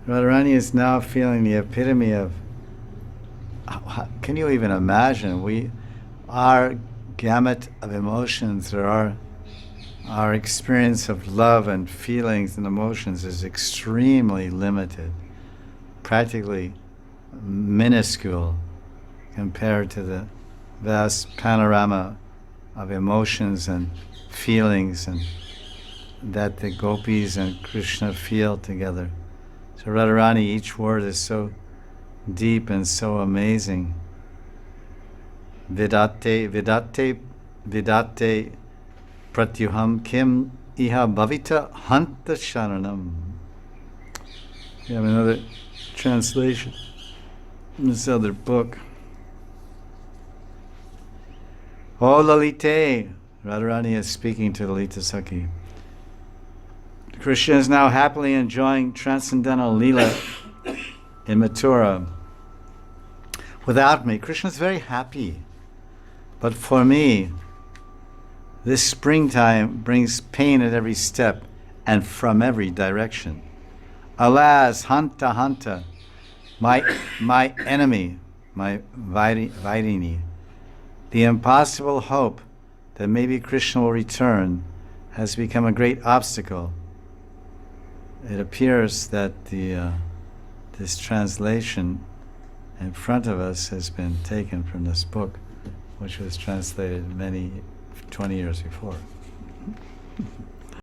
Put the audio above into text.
Radharani is now feeling the epitome of, can you even imagine? Our gamut of emotions, or our experience of love and feelings and emotions is extremely limited, practically minuscule compared to the vast panorama of emotions and feelings and that the gopis and Krishna feel together. So Radharani, each word is so deep and so amazing. Vidate, vidate, vidate, pratyuham kim iha bhavita hanta sharanam. We have another translation in this other book. O Lalite, Radharani is speaking to Lalita Sakhi. Krishna is now happily enjoying transcendental lila in Mathura. Without me, Krishna is very happy. But for me, this springtime brings pain at every step and from every direction. Alas, Hanta Hanta, my enemy, my Vairini, the impossible hope that maybe Krishna will return has become a great obstacle. It appears that this translation in front of us has been taken from this book, which was translated 20 years before.